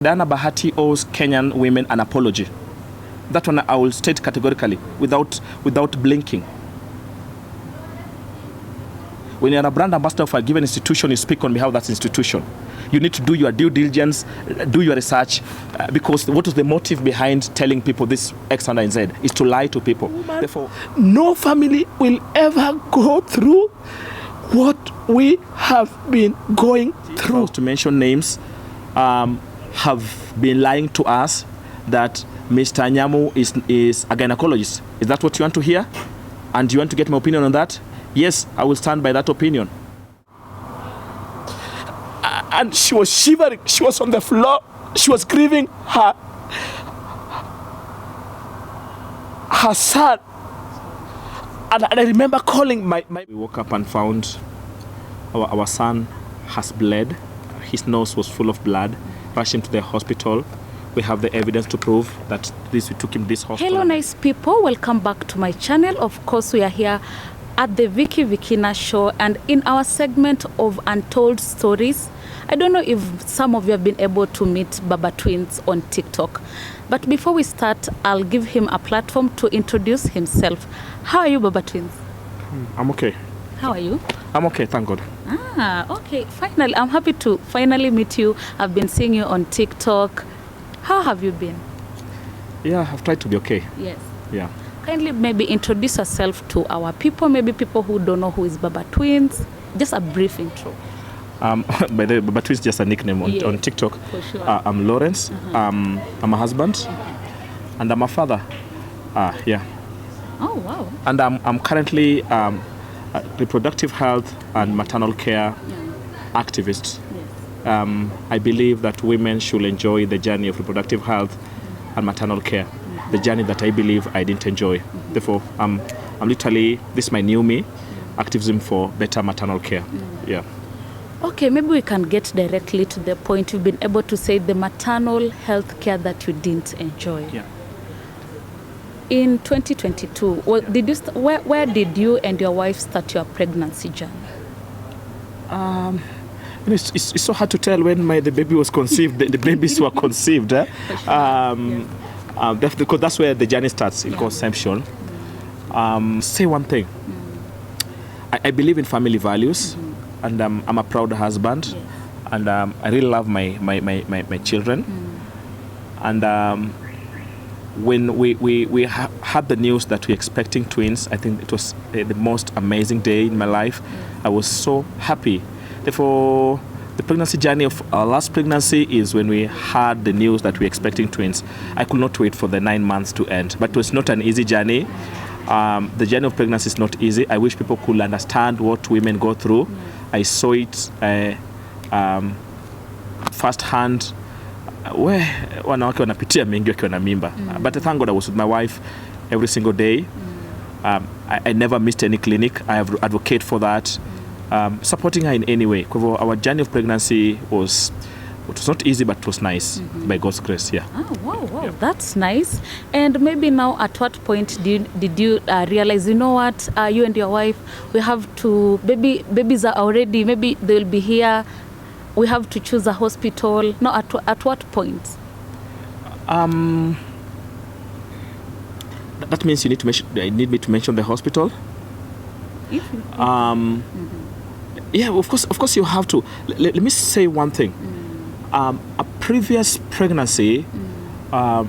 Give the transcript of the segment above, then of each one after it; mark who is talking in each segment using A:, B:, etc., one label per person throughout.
A: Diana Bahati owes Kenyan women an apology. That one I will state categorically, without blinking. When you're a brand ambassador for a given institution, you speak on behalf of that institution. You need to do your due diligence, do your research, because what is the motive behind telling people this X, Y, and Z is to lie to people. Therefore,
B: no family will ever go through what we have been going through.
A: To mention names, have been lying to us that Mr. Nyamu is a gynecologist. Is that what you want to hear? And you want to get my opinion on that? Yes, I will stand by that opinion.
B: And she was shivering. She was on the floor. She was grieving her son. And I remember calling my...
A: We woke up and found our son has bled. His nose was full of blood. Rushed him to the hospital. We have the evidence to prove that we took him this hospital.
C: Hello, nice people. Welcome back to my channel. Of course, we are here at the Vicky Vikina show, and in our segment of Untold Stories. I don't know if some of you have been able to meet Baba Twins on TikTok. But before we start, I'll give him a platform to introduce himself. How are you, Baba Twins?
A: I'm okay.
C: How are you?
A: I'm okay, thank God.
C: Okay. Finally, I'm happy to finally meet you. I've been seeing you on TikTok. How have you been?
A: Yeah, I've tried to be okay.
C: Yes.
A: Yeah.
C: Kindly maybe introduce yourself to our people, maybe people who don't know who is Baba Twins. Just a brief intro.
A: By the way, Baba Twins is just a nickname on TikTok.
C: For sure.
A: I'm Lawrence. I'm a husband. And I'm a father. Yeah.
C: Oh, wow.
A: And I'm currently a reproductive health and maternal care activist.
C: Yes.
A: I believe that women should enjoy the journey of reproductive health and maternal care. The journey that I believe I didn't enjoy. Therefore, I'm literally, this is my new me, activism for better maternal care. Yeah.
C: Okay, maybe we can get directly to the point. You've been able to say the maternal health care that you didn't enjoy.
A: Yeah.
C: In 2022, where did you and your wife start your pregnancy journey?
A: It's so hard to tell when the baby was conceived. The babies were conceived. Because that's where the journey starts in conception. Say one thing. I believe in family values, and I'm a proud husband, and I really love my children. And when we had the news that we're expecting twins, I think it was the most amazing day in my life. I was so happy. Therefore, the pregnancy journey of our last pregnancy is when we had the news that we're expecting twins. I could not wait for the 9 months to end, but it was not an easy journey. The journey of pregnancy is not easy. I wish people could understand what women go through. I saw it firsthand. Where wanawake wanapitia mengi wakiwa na mimba. But thank God I was with my wife every single day. I never missed any clinic. I have advocate for that. Supporting her in any way. Our journey of pregnancy was not easy, but it was nice by God's grace. Yeah.
C: Oh, wow, yeah. That's nice. And maybe now, at what point did you realize, you know what, you and your wife, we have to, babies are already, maybe they'll be here, we have to choose a hospital. No, at what point?
A: That means you need to mention. I need me to mention the hospital. Yeah, of course you have to. Let me say one thing. A previous pregnancy, my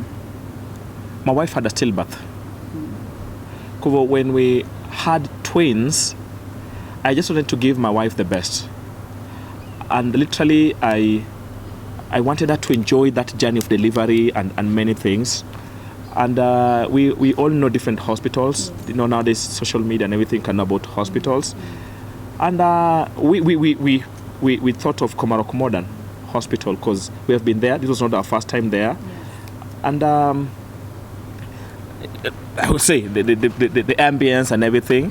A: wife had a stillbirth. When we had twins, I just wanted to give my wife the best. And literally, I wanted her to enjoy that journey of delivery and many things. And we all know different hospitals. You know, nowadays social media and everything can know about hospitals. And we thought of Komarock Modern Hospital because we have been there. This was not our first time there. And I would say the ambience and everything.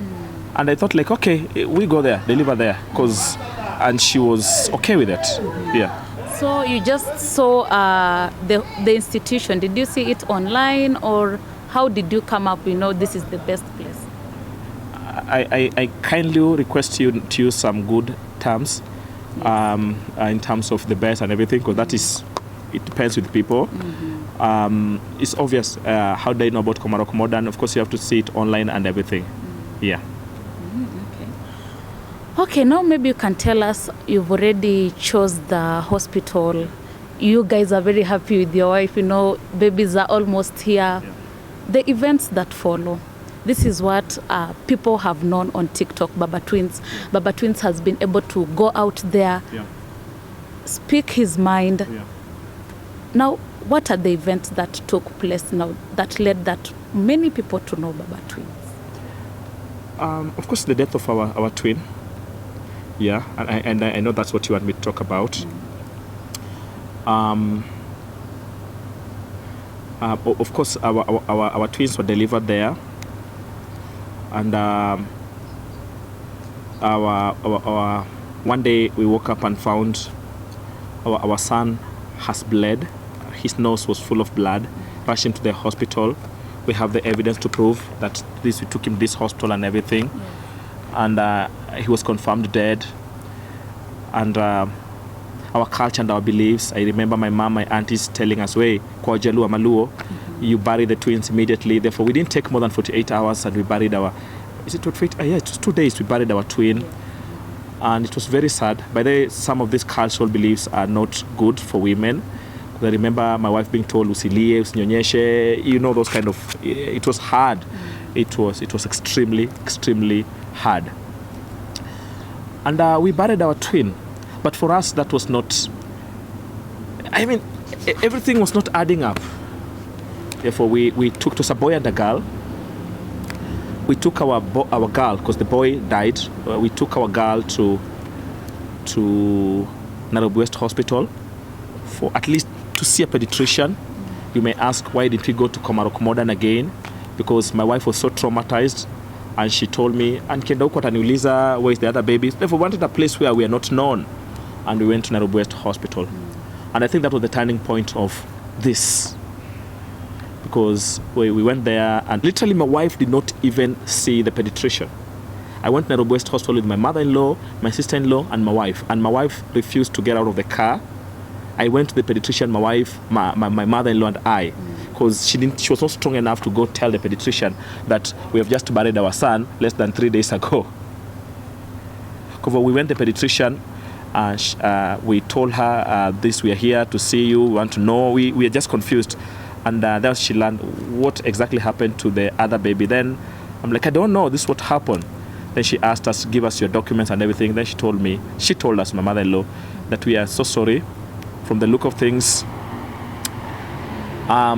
A: And I thought like, okay, we go there, deliver there. And she was okay with it. Yeah.
C: So you just saw the institution. Did you see it online, or how did you come up, this is the best place?
A: I kindly request you to use some good terms in terms of the best and everything, because that is it depends with people. It's obvious. How do I know about Komarock Modern? Of course, you have to see it online and everything. Yeah.
C: Okay, now maybe you can tell us, you've already chose the hospital. You guys are very happy with your wife, babies are almost here.
A: Yeah.
C: The events that follow. This is what people have known on TikTok, Baba Twins. Baba Twins has been able to go out there, speak his mind.
A: Yeah.
C: Now, what are the events that took place now that led that many people to know Baba Twins?
A: Of course, the death of our twin. Yeah, and I know that's what you want me to talk about. Of course, our twins were delivered there, and our one day we woke up and found our son has bled. His nose was full of blood. Rushed him to the hospital. We have the evidence to prove that we took him to this hospital and everything, and he was confirmed dead. And our culture and our beliefs, I remember my mom, my aunties telling us, "Way, kwa Jaluo Maluo, you bury the twins immediately." Therefore, we didn't take more than 48 hours, and we buried our. Is it 48? Yeah, it was 2 days. We buried our twin, and it was very sad. By the way, some of these cultural beliefs are not good for women. I remember my wife being told, "Usilie, usinyonyeshe," those kind of. It was hard. It was extremely hard. And we buried our twin. But for us, that was not, everything was not adding up. Therefore, we took, to a boy and a girl. We took our girl, because the boy died. We took our girl to Nairobi West Hospital for at least to see a pediatrician. You may ask, why didn't we go to Komarock Modern again? Because my wife was so traumatized. And she told me, "And kenda huko ataniuliza, where is the other baby?" Therefore, we wanted a place where we are not known. And we went to Nairobi West Hospital. And I think that was the turning point of this. Because we went there, and literally my wife did not even see the pediatrician. I went to Nairobi West Hospital with my mother-in-law, my sister-in-law, and my wife. And my wife refused to get out of the car. I went to the pediatrician, my wife, my mother-in-law, and I. Because she was not strong enough to go tell the pediatrician that we have just buried our son less than 3 days ago. Because we went to the pediatrician, we told her this, we are here to see you, we want to know, we are just confused. And then she learned what exactly happened to the other baby. Then I'm like, I don't know, this is what happened. Then she asked us to give us your documents and everything. Then she told us, my mother-in-law, that we are so sorry. From the look of things,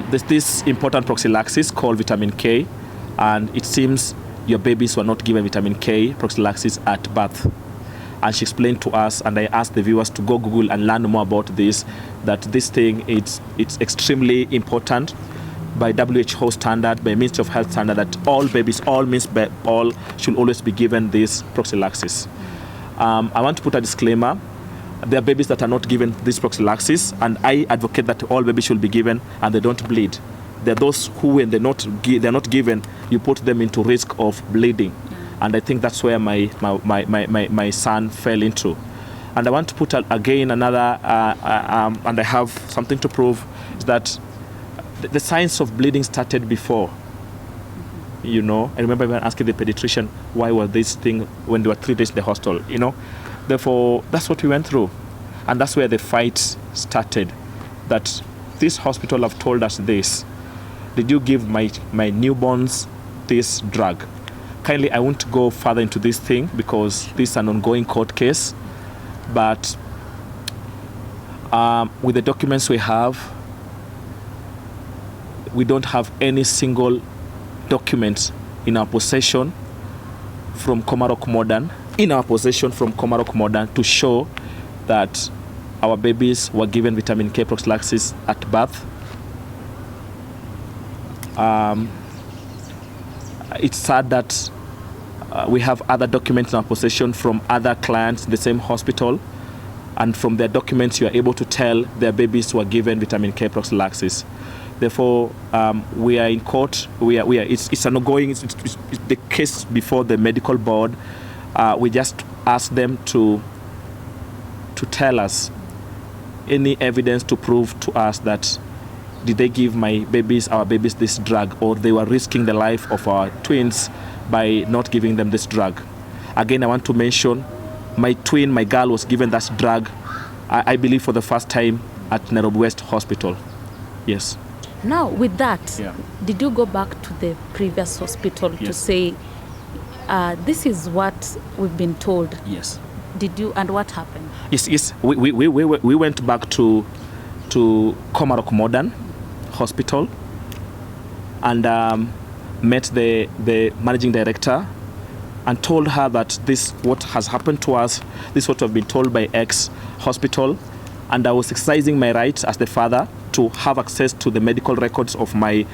A: there's this important prophylaxis called vitamin K, and it seems your babies were not given vitamin K prophylaxis at birth. And she explained to us, and I asked the viewers to go Google and learn more about this, that this thing, it's extremely important by WHO standard, by Ministry of Health standard, that all babies, all should always be given this prophylaxis. I want to put a disclaimer. There are babies that are not given this prophylaxis, and I advocate that all babies should be given and they don't bleed. There are those who, when they're not given, you put them into risk of bleeding. And I think that's where my son fell into. And I want to put again another, and I have something to prove, is that the signs of bleeding started before. I remember even asking the pediatrician, why was this thing when they were 3 days in the hospital, Therefore, that's what we went through. And that's where the fight started. That this hospital have told us this. Did you give my newborns this drug? Kindly, I won't go further into this thing because this is an ongoing court case. But with the documents we have, we don't have any single document in our possession from Komarock Modern, to show that our babies were given vitamin K prophylaxis at birth. It's sad that we have other documents in our possession from other clients in the same hospital, and from their documents you are able to tell their babies were given vitamin K prophylaxis. Therefore, we are in court. It's an ongoing. It's the case before the medical board. We just ask them to tell us any evidence to prove to us that did they give our babies this drug, or they were risking the life of our twins by not giving them this drug. Again, I want to mention my girl was given that drug, I believe for the first time at Nairobi West Hospital. Yes.
C: Now, with that,
A: Yeah.
C: did you go back to the previous hospital to
A: Yes.
C: say, this is what we've been told?
A: Yes.
C: Did you, and what happened?
A: Yes. We went back to Komarock Modern Hospital and met the managing director and told her that this what has happened to us, this what we've been told by X hospital, and I was exercising my right as the father to have access to the medical records of my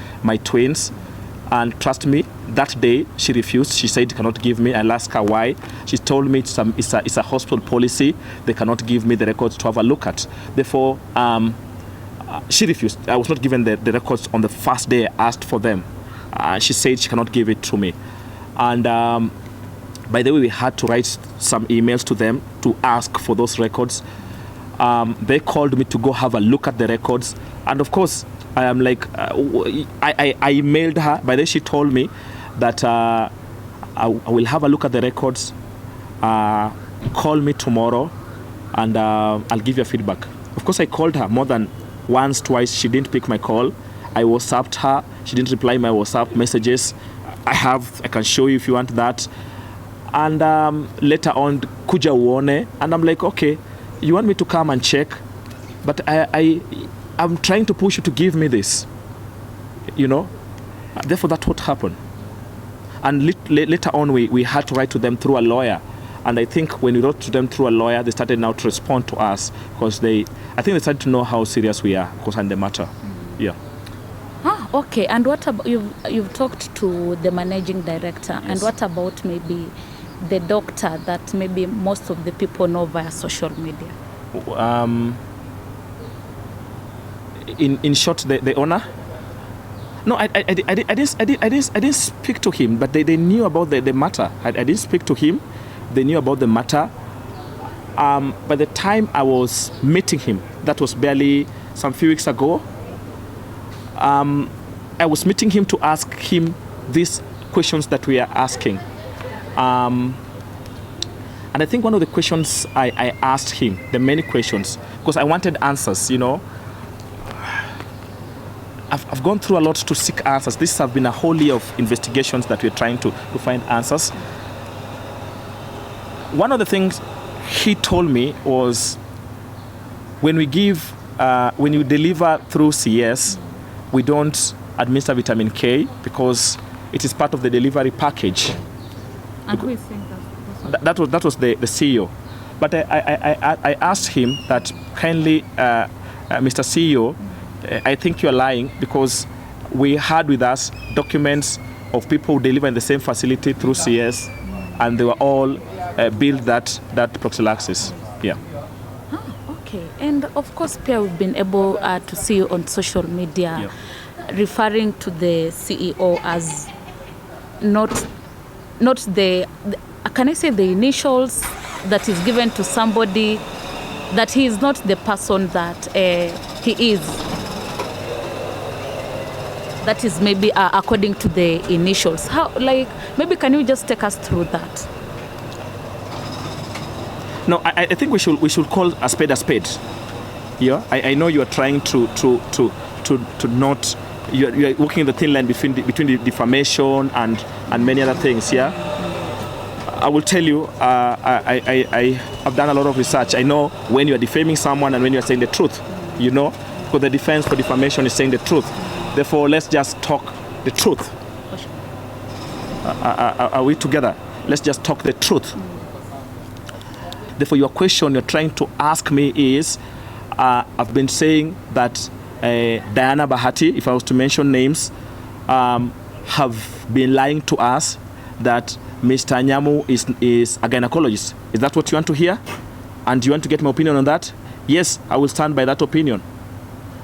A: twins. And trust me, that day she refused. She said cannot give me. I asked her why. She told me it's a hospital policy. They cannot give me the records to have a look at. Therefore, she refused. I was not given the records on the first day I asked for them. She said she cannot give it to me. And by the way, we had to write some emails to them to ask for those records. They called me to go have a look at the records. And of course, I am like, I emailed her. By the way, she told me that I will have a look at the records. Call me tomorrow and I'll give you a feedback. Of course, I called her more than once, twice. She didn't pick my call. I WhatsApped her. She didn't reply my WhatsApp messages. I can show you if you want that. And later on, kuja uone. And I'm like, okay, you want me to come and check? But I'm trying to push you to give me this. You know? Therefore, that's what happened. And later on, we had to write to them through a lawyer. And I think when we wrote to them through a lawyer, they started now to respond to us because I think they started to know how serious we are, of course, on the matter. Yeah.
C: Okay. And what about you've talked to the managing director,
A: Yes.
C: and what about maybe the doctor that maybe most of the people know via social media?
A: In short, the owner. No, I didn't speak to him, but they knew about the matter. I didn't speak to him. They knew about the matter. By the time I was meeting him, that was barely some few weeks ago, I was meeting him to ask him these questions that we are asking. And I think one of the questions I asked him, the many questions, because I wanted answers, you know. I've gone through a lot to seek answers. This have been a whole year of investigations that we're trying to find answers. One of the things he told me was when you deliver through CS, we don't administer vitamin K because it is part of the delivery package.
C: And who is saying that?
A: That was the CEO. But I asked him that kindly, Mr. CEO, I think you're lying because we had with us documents of people who deliver in the same facility through CS, and they were all billed that prophylaxis. Yeah.
C: Okay. And of course, Pierre, we've been able to see you on social media referring to the CEO as not the can I say the initials that is given to somebody, that he is not the person that he is. That is maybe according to the initials. How, like, maybe can you just take us through that?
A: No, I think we should call a spade a spade. Yeah, I know you are trying to not. You are walking the thin line between the defamation and many other things. Yeah, I will tell you. I have done a lot of research. I know when you are defaming someone and when you are saying the truth. You know, because the defense for defamation is saying the truth. Therefore, let's just talk the truth. Are we together? Let's just talk the truth. Therefore, your question you're trying to ask me is, I've been saying that Diana Bahati, if I was to mention names, have been lying to us that Mr. Nyamu is a gynecologist. Is that what you want to hear? And do you want to get my opinion on that? Yes, I will stand by that opinion.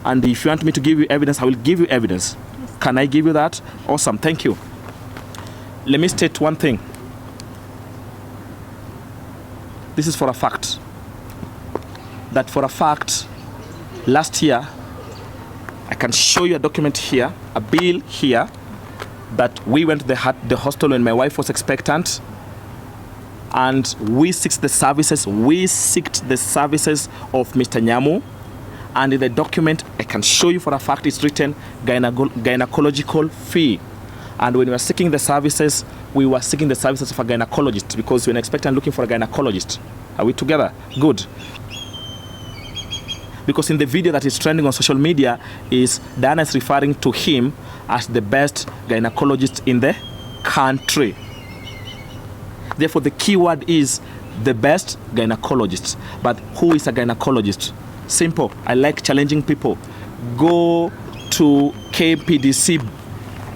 A: And if you want me to give you evidence, I will give you evidence. Can I give you that? Awesome, thank you. Let me state one thing. This is for a fact. That for a fact, last year, I can show you a document here, a bill here, that we went to the hospital when my wife was expectant, and we seeked the services. We seeked the services of Mr. Nyamu, and in the document, I can show you for a fact it's written gynecological fee. And when we were seeking the services, we were seeking the services of a gynecologist because we were expecting looking for a gynecologist. Are we together? Good. Because in the video that is trending on social media, is Diana is referring to him as the best gynecologist in the country. Therefore, the key word is the best gynecologist. But who is a gynecologist? Simple. I like challenging people. Go to KPDC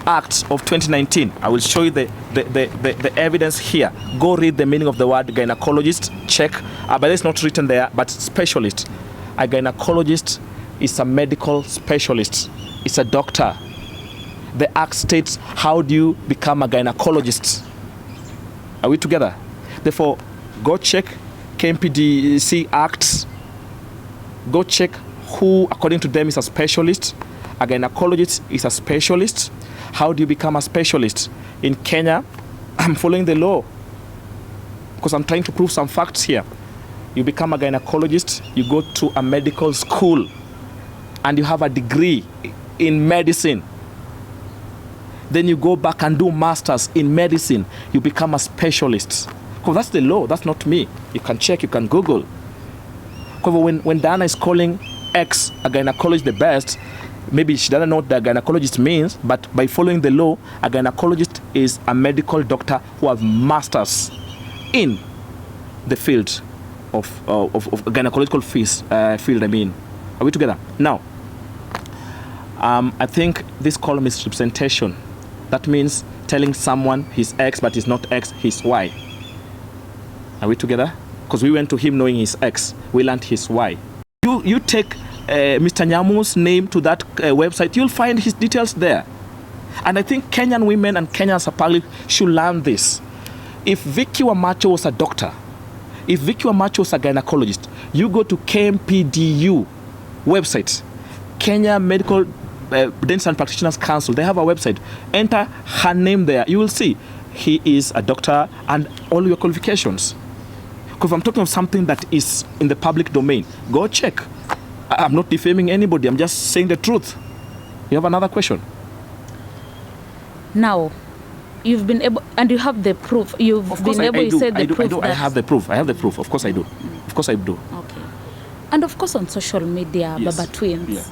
A: Act of 2019. I will show you the evidence here. Go read the meaning of the word gynecologist. Check. But it's not written there, but specialist. A gynecologist is a medical specialist. It's a doctor. The act states, how do you become a gynecologist? Are we together? Therefore, go check KMPDC Acts. Go check who, according to them, is a specialist. A gynecologist is a specialist. How do you become a specialist? In Kenya, I'm following the law because I'm trying to prove some facts here. You become a gynecologist, you go to a medical school, and you have a degree in medicine. Then you go back and do masters in medicine. You become a specialist. Because that's the law, that's not me. You can check, you can Google. Because when Diana is calling X a gynecologist the best, maybe she doesn't know what the gynecologist means, but by following the law, a gynecologist is a medical doctor who have masters in the field of gynecological field. I mean, are we together? Now, I think this column is representation. That means telling someone he's X, but he's not X, he's Y. Are we together? Because we went to him knowing he's X. We learned he's Y. You take Mr. Nyamu's name to that website, you'll find his details there. And I think Kenyan women and Kenyans apparently should learn this. If Vicky Wamacho was a doctor, if Vicky Wamacho was a gynecologist, you go to KMPDU website, Kenya Medical Dental and Practitioners Council. They have a website. Enter her name there. You will see he is a doctor and all your qualifications. Because I'm talking of something that is in the public domain. Go check. I'm not defaming anybody. I'm just saying the truth. You have another question?
C: Now, you've been able, and you have the proof. You've been able to say the proof.
A: I have the proof. I have the proof. Of course I do. Of course I do.
C: Okay. And of course on social media,
A: Yes.
C: Baba Twins.
A: Yeah.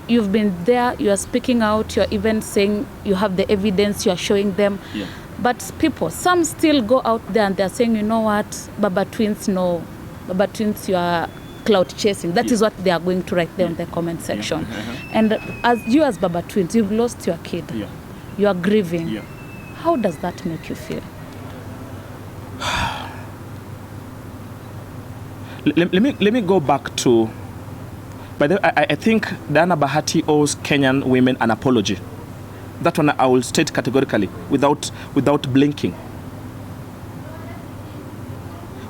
C: You've been there, you are speaking out, you're even saying you have the evidence, you're showing them.
A: Yeah.
C: But people, some still go out there and they're saying, you know what, Baba Twins, no. Baba Twins, you are cloud chasing. That is what they are going to write there in the comment section. And as Baba Twins, you've lost your kid.
A: Yeah.
C: You are grieving.
A: Yeah.
C: How does that make you feel?
A: Let me go back to. By the way, I think Diana Bahati owes Kenyan women an apology. That one I will state categorically, without blinking.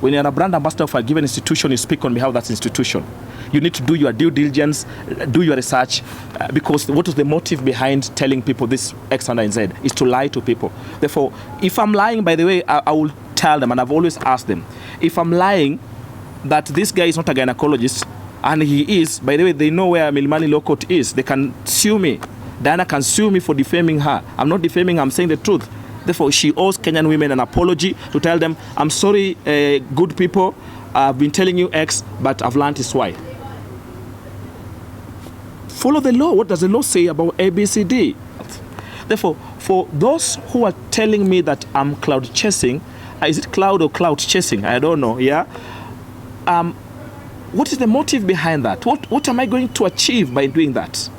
A: When you're a brand ambassador for a given institution, you speak on behalf of that institution. You need to do your due diligence, do your research, because what is the motive behind telling people this X and Z is to lie to people. Therefore, if I'm lying, by the way, I will tell them, and I've always asked them, if I'm lying that this guy is not a gynecologist, and he is, by the way, they know where Milimani Law Court is. They can sue me. Diana can sue me for defaming her. I'm not defaming her, I'm saying the truth. Therefore, she owes Kenyan women an apology to tell them, I'm sorry, good people, I've been telling you X, but I've learned is Y. Follow the law. What does the law say about ABCD? Therefore, for those who are telling me that I'm cloud chasing, is it cloud or cloud chasing? I don't know, yeah? What is the motive behind that? What am I going to achieve by doing that?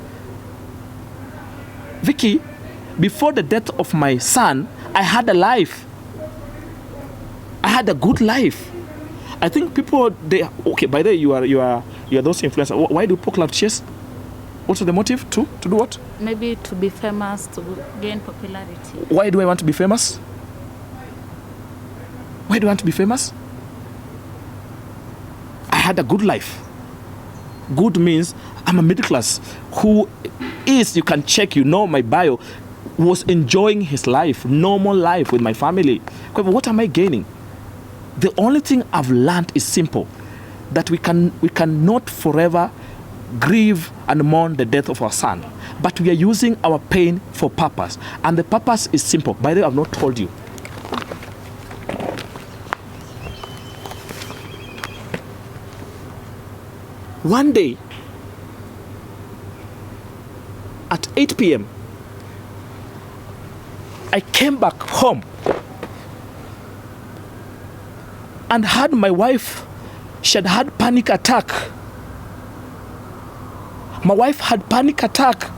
A: Vicky, before the death of my son, I had a life. I had a good life. I think people, okay, by the way, you are those influencers. Why do people cloud chase? What's the motive to do what?
C: Maybe to be famous, to gain popularity.
A: Why do I want to be famous? Why do I want to be famous? I had a good life. good means I'm a middle class who is, you can check, my bio, was enjoying his life, normal life with my family. What am I gaining? The only thing I've learned is simple, that we cannot forever grieve and mourn the death of our son, but we are using our pain for purpose, and the purpose is simple. By the way, I've not told you. One day at 8 p.m. I came back home and had my wife, she had panic attack. My wife had panic attack.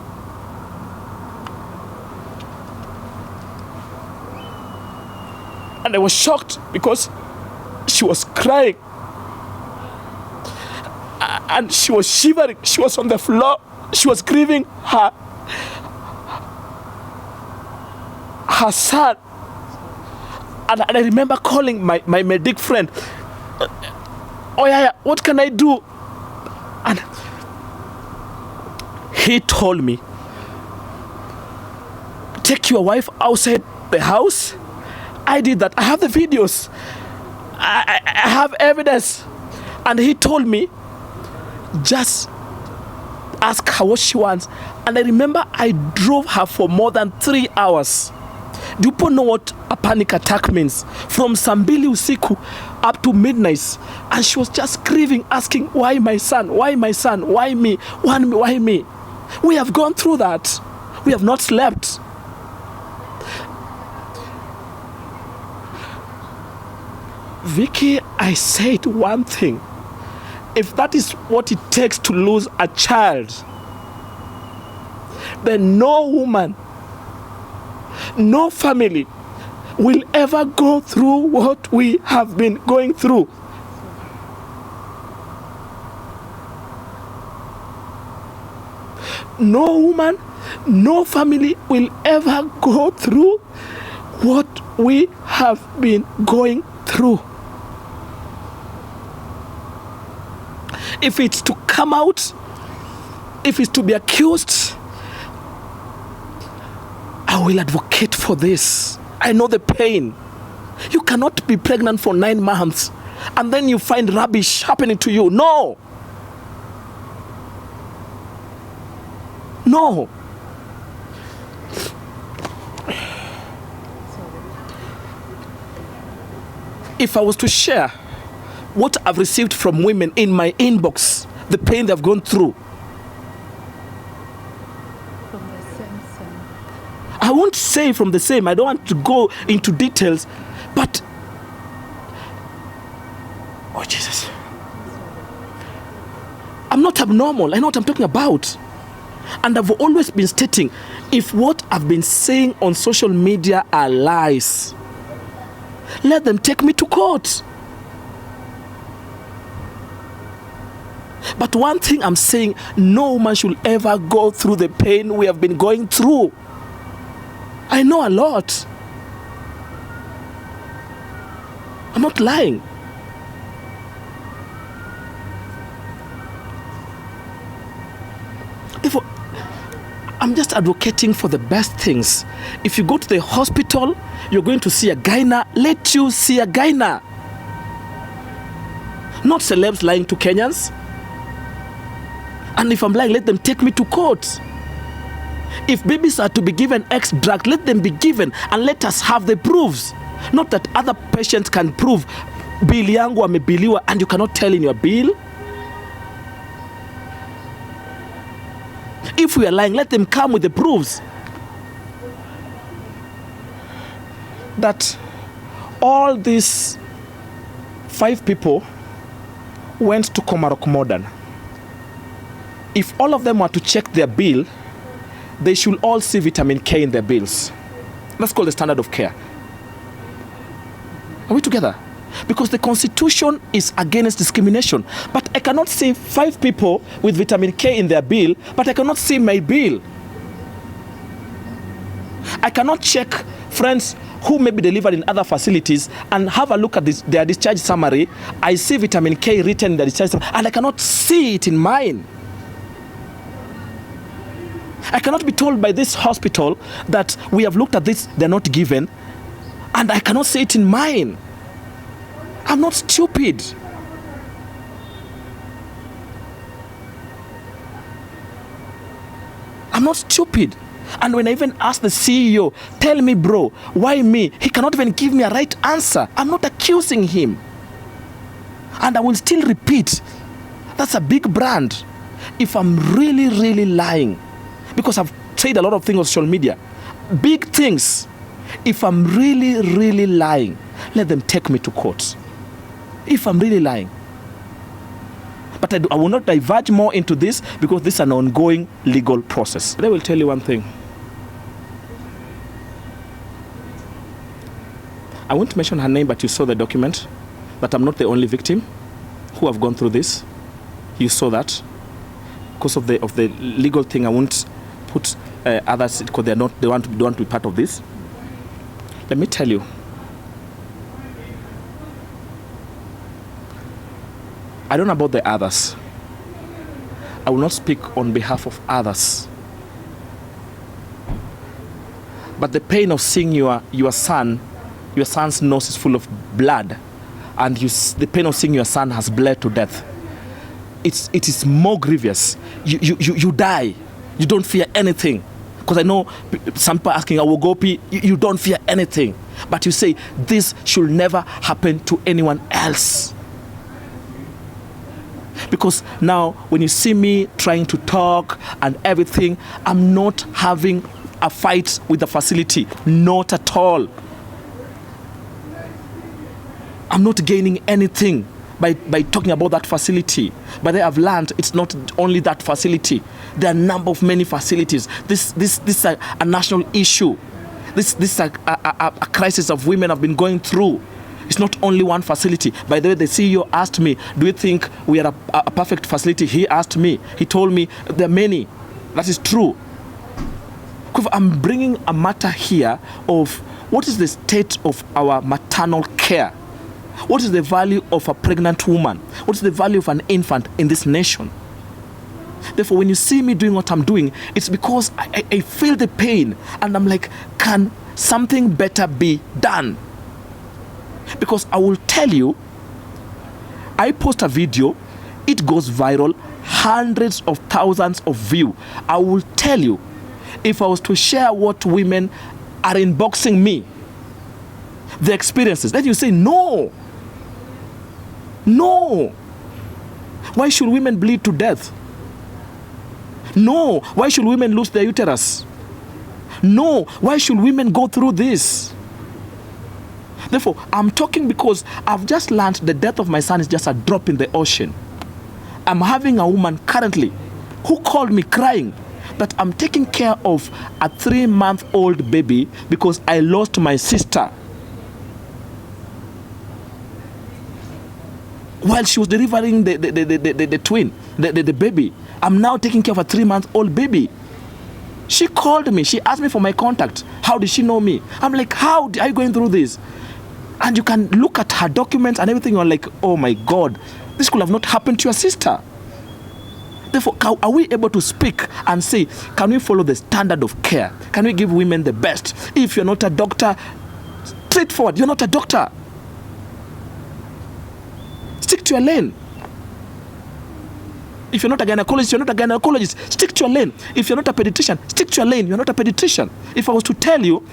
A: And I was shocked because she was crying. And she was shivering. She was on the floor. She was grieving her son. And I remember calling my medic friend. Oh yeah, what can I do? And he told me, take your wife outside the house. I did that. I have the videos. I have evidence. And he told me, just ask her what she wants. And I remember I drove her for more than 3 hours. Do people know what a panic attack means? From Sambili Usiku up to midnight. And she was just grieving, asking, why my son? Why my son? Why me? Why me? We have gone through that. We have not slept. Vicky, I said one thing. If that is what it takes to lose a child, then no woman, no family will ever go through what we have been going through. No woman, no family will ever go through what we have been going through. If it's to come out, if it's to be accused, I will advocate for this. I know the pain. You cannot be pregnant for 9 months and then you find rubbish happening to you. No. No. If I was to share what I've received from women in my inbox, the pain they've gone through,
C: From the same.
A: I won't say from the same. I don't want to go into details, but oh Jesus, I'm not abnormal. I know what I'm talking about. And I've always been stating, if what I've been saying on social media are lies, let them take me to court. But one thing I'm saying, no woman should ever go through the pain we have been going through. I know a lot. I'm not lying. I'm just advocating for the best things. If you go to the hospital, you're going to see a gyna, let you see a gyna. Not celebs lying to Kenyans. And if I'm lying, let them take me to court. If babies are to be given X drug, let them be given and let us have the proofs. Not that other patients can prove bill yangu amebiliwa and you cannot tell in your bill. If we are lying, let them come with the proofs that all these 5 people went to Komarock Modern. If all of them were to check their bill, they should all see vitamin K in their bills. That's called the standard of care. Are we together? Because the Constitution is against discrimination. But I cannot see 5 people with vitamin K in their bill, but I cannot see my bill. I cannot check friends
B: who may be delivered in other facilities and have a look at their discharge summary. I see vitamin K written in the discharge summary, and I cannot see it in mine. I cannot be told by this hospital that we have looked at this, they're not given, and I cannot see it in mine. I'm not stupid. I'm not stupid. And when I even ask the CEO, tell me, bro, why me? He cannot even give me a right answer. I'm not accusing him. And I will still repeat, that's a big brand. If I'm really, really lying, because I've said a lot of things on social media, big things, if I'm really, really lying, let them take me to court. If I'm really lying. But I will not diverge more into this because this is an ongoing legal process. But I will tell you one thing. I won't mention her name, but you saw the document that I'm not the only victim who have gone through this. You saw that. Because of the legal thing, I won't put others because they want to be part of this. Let me tell you. I don't know about the others. I will not speak on behalf of others. But the pain of seeing your son's nose is full of blood, and the pain of seeing your son has bled to death, it is more grievous. You die. You don't fear anything. Because I know some people asking, Awogopi, you don't fear anything. But you say, this should never happen to anyone else. Because now when you see me trying to talk and everything, I'm not having a fight with the facility. Not at all. I'm not gaining anything by talking about that facility. But I have learned it's not only that facility. There are a number of many facilities. This is a national issue. This is a crisis of women have been going through. It's not only one facility. By the way, the CEO asked me, do you think we are a perfect facility? He asked me. He told me there are many. That is true. I'm bringing a matter here of what is the state of our maternal care. What is the value of a pregnant woman? What is the value of an infant in this nation? Therefore, when you see me doing what I'm doing, it's because I feel the pain. And I'm like, can something better be done? Because I will tell you, I post a video, it goes viral, hundreds of thousands of views. I will tell you, if I was to share what women are inboxing me, the experiences, then you say, no. Why should women bleed to death? No. Why should women lose their uterus? No. Why should women go through this? Therefore, I'm talking because I've just learned the death of my son is just a drop in the ocean. I'm having a woman currently who called me crying that I'm taking care of a 3-month-old baby because I lost my sister while she was delivering the twin, the baby. I'm now taking care of a 3-month-old baby. She called me. She asked me for my contact. How did she know me? I'm like, how are you going through this? And you can look at her documents and everything. You're like, oh my God, this could have not happened to your sister. Therefore, are we able to speak and say, can we follow the standard of care? Can we give women the best? If you're not a doctor, straightforward, you're not a doctor. Stick to your lane. If you're not a gynecologist, you're not a gynecologist. Stick to your lane. If you're not a pediatrician, stick to your lane. You're not a pediatrician. If I was to tell you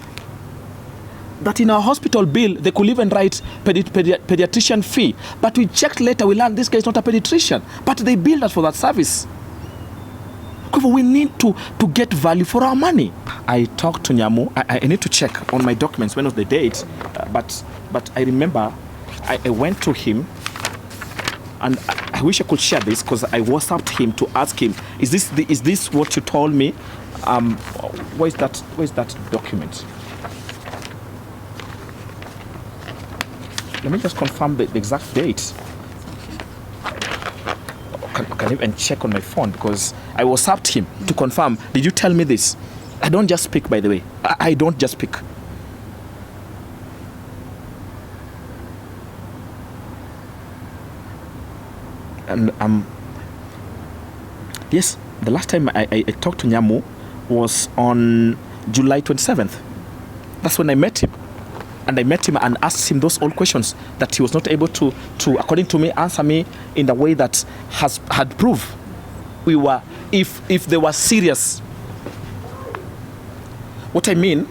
B: that in our hospital bill, they could even write pediatrician fee. But we checked later, we learned this guy is not a pediatrician. But they billed us for that service. Because we need to get value for our money. I talked to Nyamu. I need to check on my documents when was the date. But I remember I went to him. And I wish I could share this because I WhatsApped him to ask him, is this what you told me? Where is that document? Let me just confirm the exact date. I can even check on my phone because I WhatsApped him to confirm. Did you tell me this? I don't just speak, by the way. I don't just speak. and yes, the last time I talked to Nyamu was on July 27th. That's when I met him. And I met him and asked him those old questions that he was not able to according to me, answer me in the way that had proved we were, if they were serious. What I mean,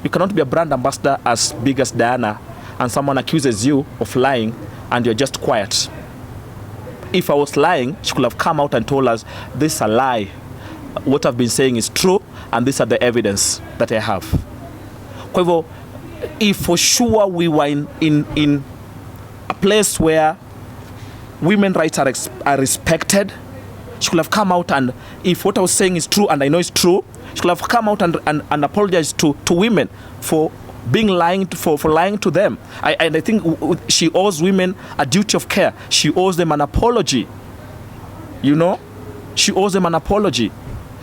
B: you cannot be a brand ambassador as big as Diana and someone accuses you of lying and you're just quiet. If I was lying, she could have come out and told us, this is a lie. What I've been saying is true, and these are the evidence that I have. Kwa hivyo, if for sure we were in a place where women's rights are respected, she could have come out, and if what I was saying is true, and I know it's true, she could have come out and apologized to women for being lying for lying to them. I think she owes women a duty of care. She owes them an apology. You know, she owes them an apology.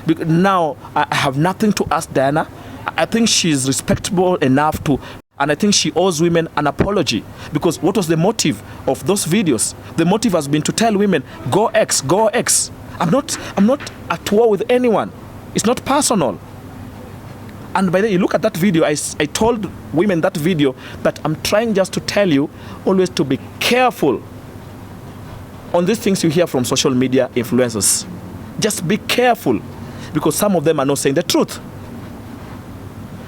B: Now I have nothing to ask Diana. I think she's respectable enough to, and I think she owes women an apology, because what was the motive of those videos? The motive has been to tell women, go X, go X. I'm not at war with anyone. It's not personal. And by the way, you look at that video, I told women that video that I'm trying just to tell you always to be careful on these things you hear from social media influencers. Just be careful, because some of them are not saying the truth.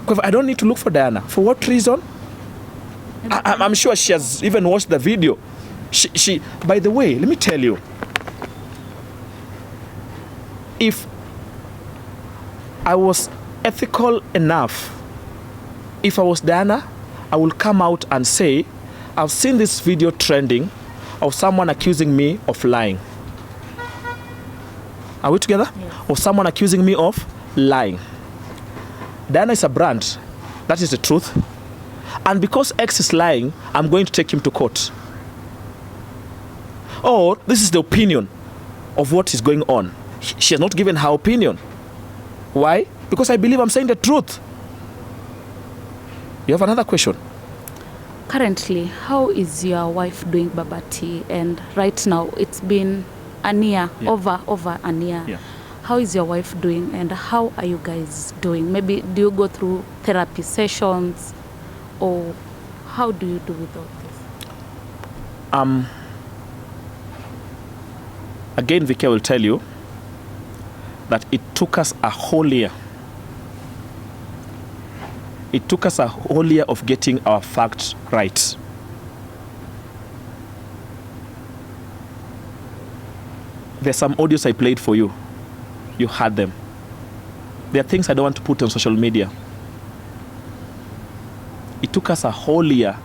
B: Because I don't need to look for Diana. For what reason? I'm sure she has even watched the video. She by the way, let me tell you, if I was ethical enough, if I was Diana, I will come out and say, I've seen this video trending of someone accusing me of lying. Are we together?
C: Yes.
B: Of someone accusing me of lying. Diana is a brand. That is the truth. And because X is lying, I'm going to take him to court. Or this is the opinion of what is going on. She has not given her opinion. Why? Because I believe I'm saying the truth. You have another question?
C: Currently, how is your wife doing, Bahati? And right now, it's been a year, over a year.
B: Yeah.
C: How is your wife doing, and how are you guys doing? Maybe do you go through therapy sessions, or how do you do with all this?
B: Again, Vicky will tell you that it took us a whole year. It took us a whole year of getting our facts right. There's some audios I played for you. You heard them. There are things I don't want to put on social media. It took us a whole year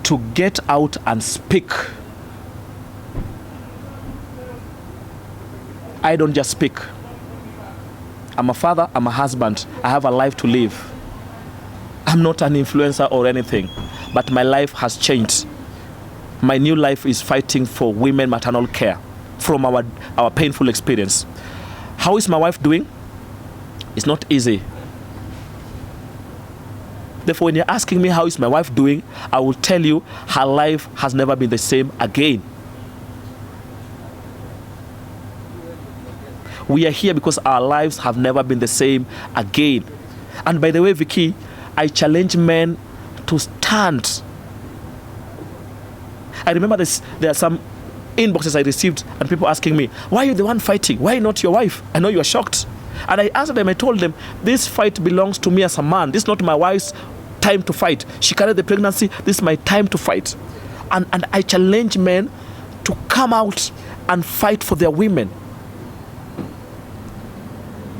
B: to get out and speak. I don't just speak. I'm a father, I'm a husband, I have a life to live. I'm not an influencer or anything, but my life has changed. My new life is fighting for women maternal care from our painful experience. How is my wife doing? It's not easy. Therefore, when you're asking me how is my wife doing, I will tell you her life has never been the same again. We are here because our lives have never been the same again. And by the way, Vicky, I challenge men to stand. I remember there are some inboxes I received and people asking me, why are you the one fighting? Why not your wife? I know you are shocked. And I answered them, I told them, this fight belongs to me as a man. This is not my wife's time to fight. She carried the pregnancy. This is my time to fight. And I challenge men to come out and fight for their women.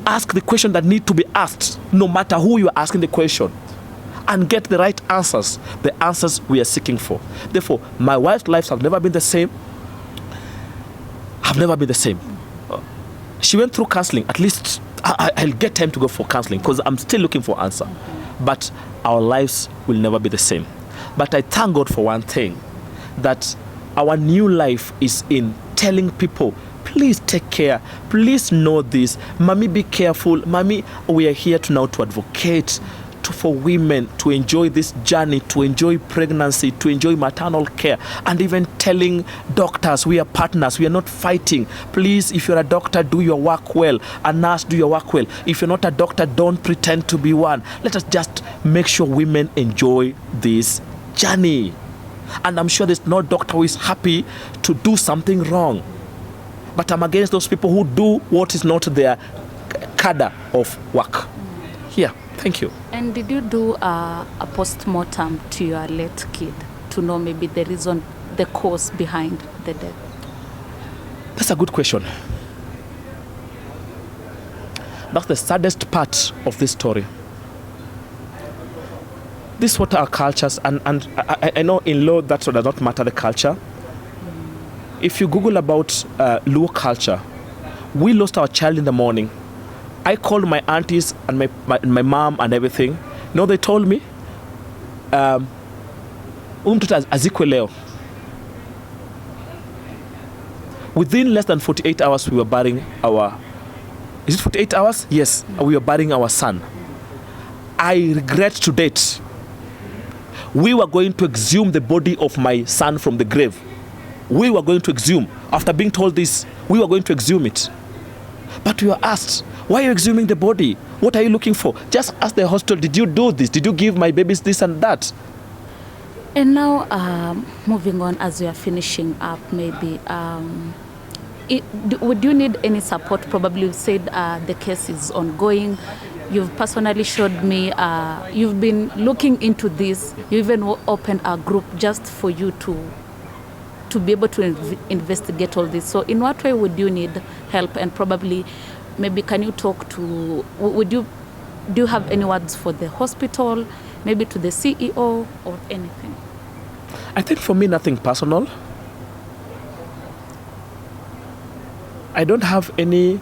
B: Ask the question that need to be asked, no matter who you are asking the question, and get the right answers, the answers we are seeking for. Therefore, my wife's lives have never been the same. Have never been the same. She went through counseling. At least I'll get time to go for counseling because I'm still looking for answer. But our lives will never be the same. But I thank God for one thing, that our new life is in telling people, please take care. Please know this. Mommy, be careful. Mommy, we are here to now to advocate, for women to enjoy this journey, to enjoy pregnancy, to enjoy maternal care, and even telling doctors we are partners, we are not fighting. Please, if you're a doctor, do your work well. A nurse, do your work well. If you're not a doctor, don't pretend to be one. Let us just make sure women enjoy this journey. And I'm sure there's no doctor who is happy to do something wrong. But I'm against those people who do what is not their cadre of work. Yeah, thank you.
C: And did you do a post-mortem to your late kid to know maybe the reason, the cause behind the death?
B: That's a good question. That's the saddest part of this story. This is what our cultures, and I know in law that does not matter the culture. If you Google about Luo culture, we lost our child in the morning. I called my aunties and my mom and everything. You know, they told me, mtoto azikwe leo. Within less than 48 hours, we were burying our... Is it 48 hours? Yes, we were burying our son. I regret to date. We were going to exhume the body of my son from the grave. We were going to exhume. After being told this, we were going to exhume it. But we were asked, why are you exhuming the body? What are you looking for? Just ask the hospital, did you do this? Did you give my babies this and that?
C: And now, moving on as we are finishing up, maybe, would you need any support? Probably you said the case is ongoing. You've personally showed me, you've been looking into this. You even opened a group just for you to be able to investigate all this. So in what way would you need help? And probably, maybe can you talk to, do you have any words for the hospital, maybe to the CEO or anything?
B: I think for me, nothing personal. I don't have any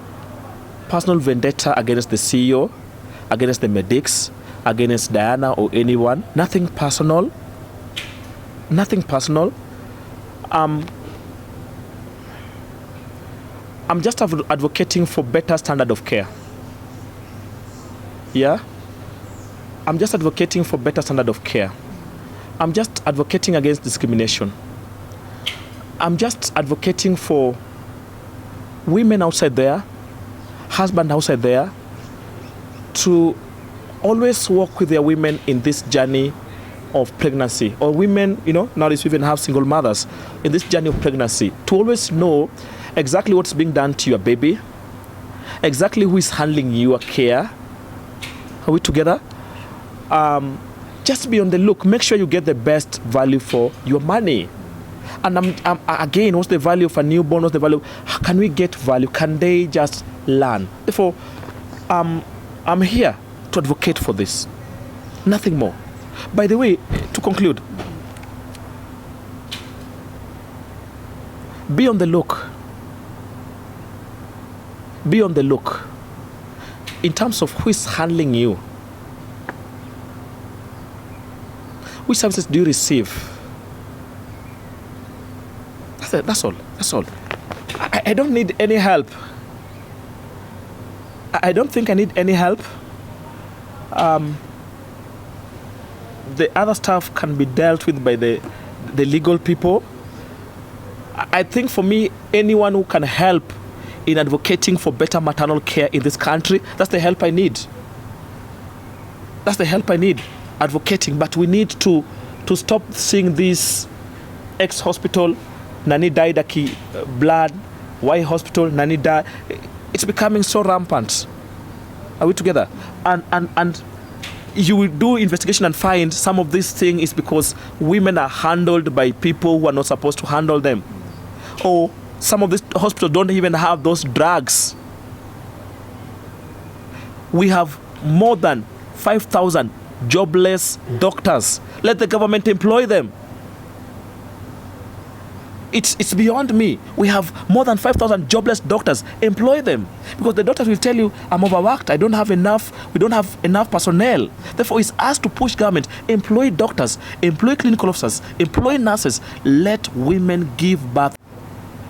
B: personal vendetta against the CEO, against the medics, against Diana or anyone. Nothing personal. Nothing personal. I'm just advocating for better standard of care. Yeah? I'm just advocating for better standard of care. I'm just advocating against discrimination. I'm just advocating for women outside there, husbands outside there, to always work with their women in this journey of pregnancy. Or women, you know, nowadays we even have single mothers in this journey of pregnancy, to always know exactly what's being done to your baby, exactly who is handling your care. Are we together? Just be on the look. Make sure you get the best value for your money. And again, what's the value of a newborn? What's the value? How can we get value? Can they just learn? Therefore, I'm here to advocate for this. Nothing more. By the way, to conclude, be on the look. Be on the look in terms of who is handling you. Which services do you receive? That's all. That's all. I don't need any help. I don't think I need any help. The other stuff can be dealt with by the legal people. I think for me, anyone who can help in advocating for better maternal care in this country, that's the help I need. That's the help I need, advocating. But we need to stop seeing this ex-hospital, Nani died aki blood, Y hospital, Nani died. It's becoming so rampant. Are we together? And you will do investigation and find some of this thing is because women are handled by people who are not supposed to handle them. Or some of these hospitals don't even have those drugs. We have more than 5,000 jobless doctors. Let the government employ them. It's beyond me. We have more than 5,000 jobless doctors. Employ them. Because the doctors will tell you, I'm overworked, I don't have enough, we don't have enough personnel. Therefore, it's us to push government, employ doctors, employ clinical officers, employ nurses. Let women give birth.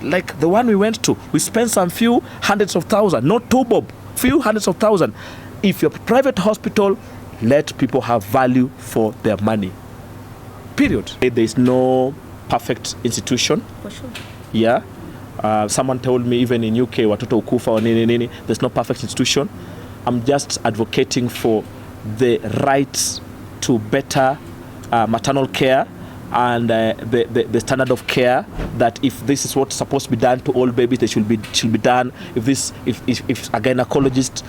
B: Like the one we went to, we spent some few hundreds of thousands, not two bob, few hundreds of thousands. If your private hospital let people have value for their money. Period. There is no perfect institution.
C: For sure.
B: Yeah. Someone told me even in UK, watoto ukufa or nini, there's no perfect institution. I'm just advocating for the right to better maternal care and the standard of care, that if this is what's supposed to be done to all babies, they should be done. If a gynecologist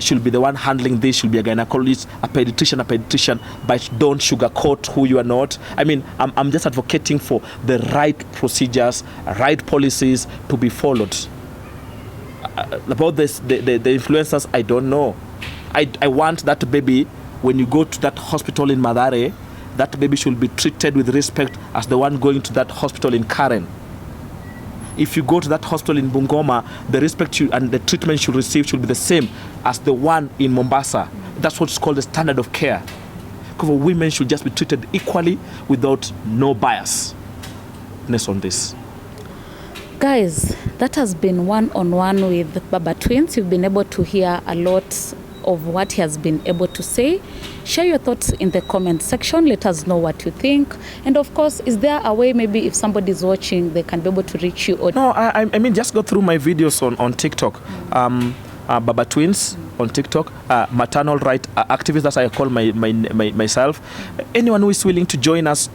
B: should be the one handling this, should be a gynecologist, a pediatrician, but don't sugarcoat who you are not. I mean, I'm just advocating for the right procedures, right policies to be followed. About this, the influencers, I don't know. I want that baby, when you go to that hospital in Mathare, that baby should be treated with respect as the one going to that hospital in Karen. If you go to that hospital in Bungoma, the respect and the treatment you receive should be the same as the one in Mombasa. That's what's called the standard of care. Because women should just be treated equally without no biasness on this.
C: Guys, that has been one-on-one with Baba Twins. You've been able to hear a lot of what he has been able to say. Share your thoughts in the comment section. Let us know what you think. And of course, is there a way maybe if somebody's watching, they can be able to reach you? Or
B: no, I mean, just go through my videos on TikTok. Baba Twins on TikTok. Maternal right activist, that's how I call myself. Anyone who is willing to join us